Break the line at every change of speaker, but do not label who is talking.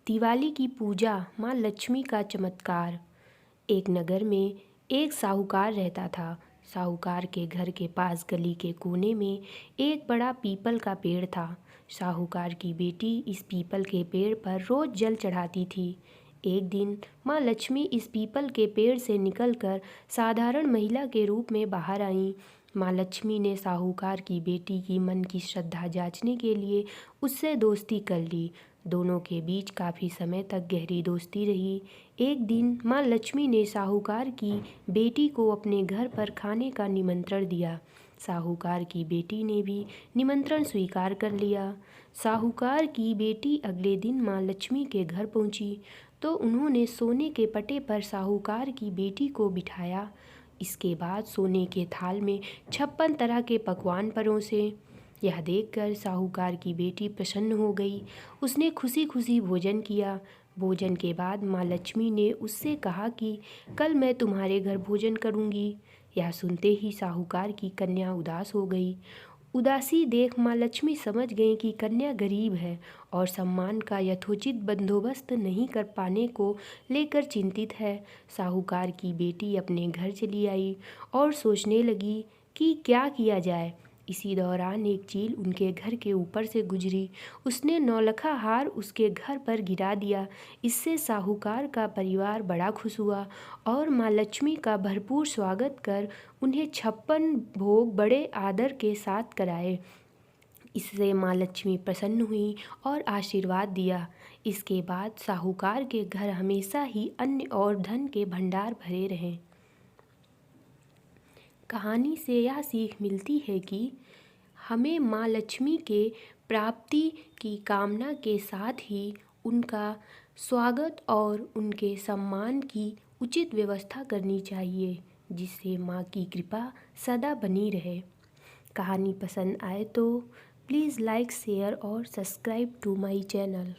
दिवाली की पूजा, माँ लक्ष्मी का चमत्कार। एक नगर में एक साहूकार रहता था। साहूकार के घर के पास गली के कोने में एक बड़ा पीपल का पेड़ था। साहूकार की बेटी इस पीपल के पेड़ पर रोज जल चढ़ाती थी। एक दिन माँ लक्ष्मी इस पीपल के पेड़ से निकलकर साधारण महिला के रूप में बाहर आईं। माँ लक्ष्मी ने साहूकार की बेटी की मन की श्रद्धा जांचने के लिए उससे दोस्ती कर ली। दोनों के बीच काफ़ी समय तक गहरी दोस्ती रही। एक दिन माँ लक्ष्मी ने साहूकार की बेटी को अपने घर पर खाने का निमंत्रण दिया। साहूकार की बेटी ने भी निमंत्रण स्वीकार कर लिया। साहूकार की बेटी अगले दिन माँ लक्ष्मी के घर पहुंची तो उन्होंने सोने के पटे पर साहूकार की बेटी को बिठाया। इसके बाद सोने के थाल में 56 तरह के पकवान परोसे। यह देखकर साहूकार की बेटी प्रसन्न हो गई। उसने खुशी खुशी भोजन किया। भोजन के बाद माँ लक्ष्मी ने उससे कहा कि कल मैं तुम्हारे घर भोजन करूँगी। यह सुनते ही साहूकार की कन्या उदास हो गई। उदासी देख माँ लक्ष्मी समझ गईं कि कन्या गरीब है और सम्मान का यथोचित बंदोबस्त नहीं कर पाने को लेकर चिंतित है। साहूकार की बेटी अपने घर चली आई और सोचने लगी कि क्या किया जाए। इसी दौरान एक चील उनके घर के ऊपर से गुजरी। उसने नौलखा हार उसके घर पर गिरा दिया। इससे साहूकार का परिवार बड़ा खुश हुआ और माँ लक्ष्मी का भरपूर स्वागत कर उन्हें 56 भोग बड़े आदर के साथ कराए। इससे माँ लक्ष्मी प्रसन्न हुई और आशीर्वाद दिया। इसके बाद साहूकार के घर हमेशा ही अन्न और धन के भंडार भरे रहें। कहानी से यह सीख मिलती है कि हमें माँ लक्ष्मी के प्राप्ति की कामना के साथ ही उनका स्वागत और उनके सम्मान की उचित व्यवस्था करनी चाहिए, जिससे माँ की कृपा सदा बनी रहे। कहानी पसंद आए तो प्लीज़ लाइक, शेयर और सब्सक्राइब टू माय चैनल।